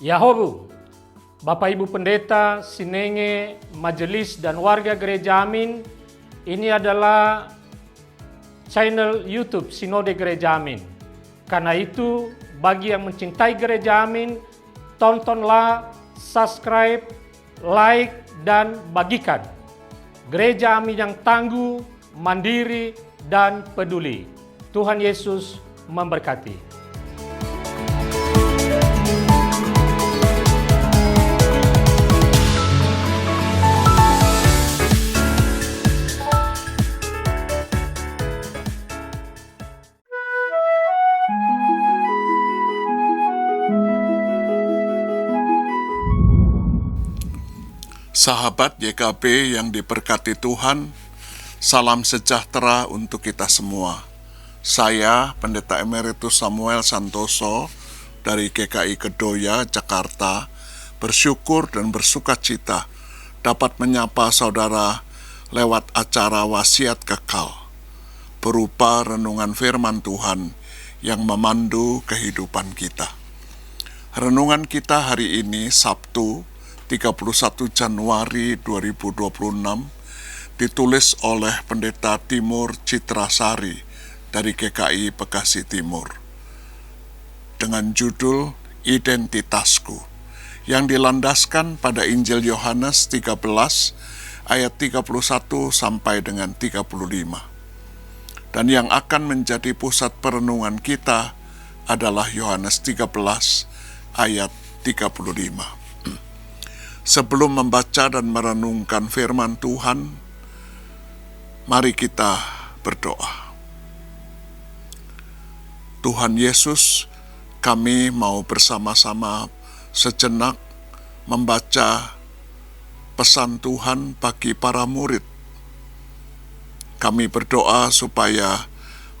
Yahobu, Bapak Ibu Pendeta, Sinenge, Majelis dan warga Gereja Amin, ini adalah channel YouTube Sinode Gereja Amin. Karena itu, bagi yang mencintai Gereja Amin, tontonlah, subscribe, like, dan bagikan. Gereja Amin yang tangguh, mandiri, dan peduli. Tuhan Yesus memberkati. Sahabat YKB yang diberkati Tuhan, salam sejahtera untuk kita semua. Saya, Pendeta Emeritus Samuel Santoso dari GKI Kedoya, Jakarta, bersyukur dan bersukacita dapat menyapa saudara lewat acara Wasiat Kekal, berupa renungan firman Tuhan yang memandu kehidupan kita. Renungan kita hari ini, Sabtu, 31 Januari 2026, ditulis oleh Pendeta Timur Citrasari dari GKI Bekasi Timur dengan judul Identitasku, yang dilandaskan pada Injil Yohanes 13 ayat 31 sampai dengan 35. Dan yang akan menjadi pusat perenungan kita adalah Yohanes 13 ayat 35. Sebelum membaca dan merenungkan firman Tuhan, mari kita berdoa. Tuhan Yesus, kami mau bersama-sama sejenak membaca pesan Tuhan bagi para murid. Kami berdoa supaya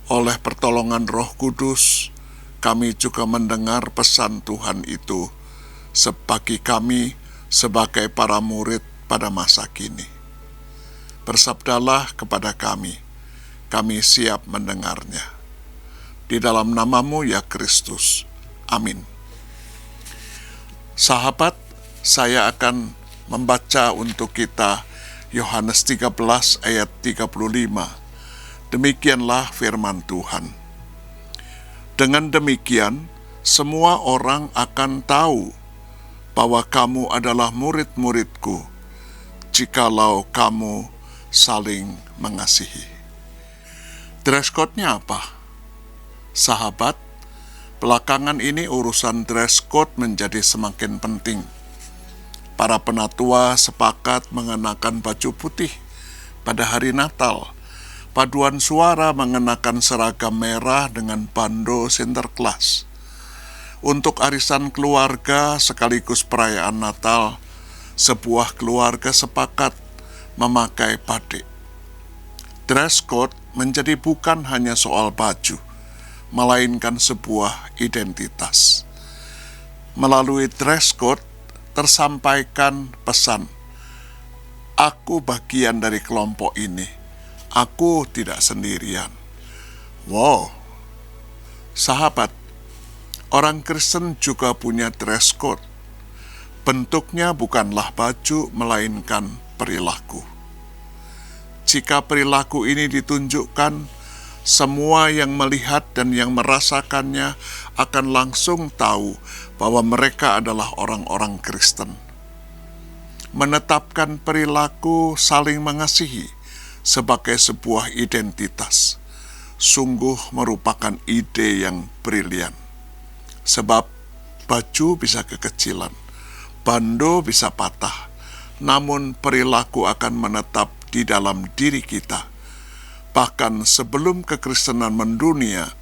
oleh pertolongan Roh Kudus, kami juga mendengar pesan Tuhan itu bagi kami sebagai para murid pada masa kini. Bersabdalah kepada kami siap mendengarnya. Di dalam namamu ya Kristus. Amin. Sahabat, saya akan membaca untuk kita Yohanes 13 ayat 35. Demikianlah firman Tuhan. Dengan demikian, semua orang akan tahu bahwa kamu adalah murid-muridku, jikalau kamu saling mengasihi. Dress code-nya apa? Sahabat, belakangan ini urusan dress code menjadi semakin penting. Para penatua sepakat mengenakan baju putih pada hari Natal. Paduan suara mengenakan seragam merah dengan bando Sinterklas. Untuk arisan keluarga sekaligus perayaan Natal, sebuah keluarga sepakat memakai batik. Dress code menjadi bukan hanya soal baju, melainkan sebuah identitas. Melalui dress code tersampaikan pesan, aku bagian dari kelompok ini, aku tidak sendirian. Wow, sahabat, orang Kristen juga punya dress code. Bentuknya bukanlah baju, melainkan perilaku. Jika perilaku ini ditunjukkan, semua yang melihat dan yang merasakannya akan langsung tahu bahwa mereka adalah orang-orang Kristen. Menetapkan perilaku saling mengasihi sebagai sebuah identitas sungguh merupakan ide yang brilian. Sebab baju bisa kekecilan, bando bisa patah, namun perilaku akan menetap di dalam diri kita. Bahkan sebelum kekristenan mendunia,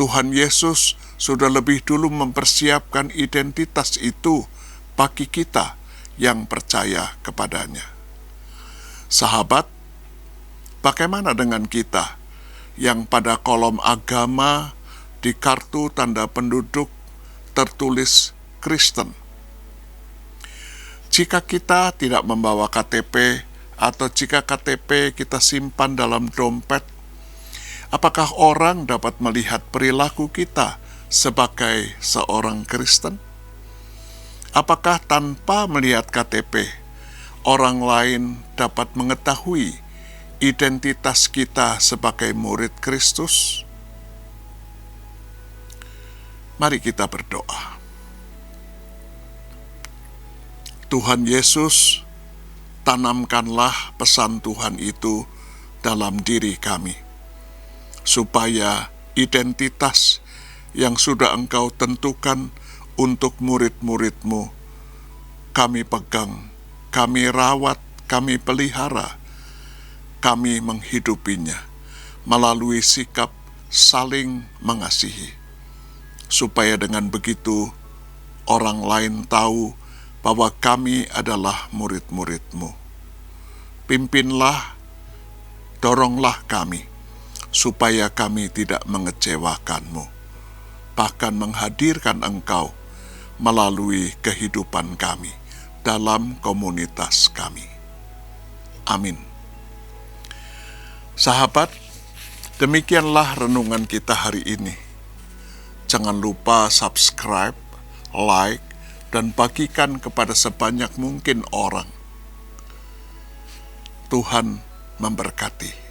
Tuhan Yesus sudah lebih dulu mempersiapkan identitas itu bagi kita yang percaya kepadanya. Sahabat, bagaimana dengan kita yang pada kolom agama di kartu tanda penduduk tertulis Kristen? Jika kita tidak membawa KTP atau jika KTP kita simpan dalam dompet, apakah orang dapat melihat perilaku kita sebagai seorang Kristen? Apakah tanpa melihat KTP, orang lain dapat mengetahui identitas kita sebagai murid Kristus? Mari kita berdoa. Tuhan Yesus, tanamkanlah pesan Tuhan itu dalam diri kami, supaya identitas yang sudah Engkau tentukan untuk murid-murid-Mu, kami pegang, kami rawat, kami pelihara, kami menghidupinya melalui sikap saling mengasihi. Supaya dengan begitu orang lain tahu bahwa kami adalah murid-murid-Mu. Pimpinlah, doronglah kami, supaya kami tidak mengecewakan-Mu, bahkan menghadirkan Engkau melalui kehidupan kami dalam komunitas kami. Amin. Sahabat, demikianlah renungan kita hari ini. Jangan lupa subscribe, like, dan bagikan kepada sebanyak mungkin orang. Tuhan memberkati.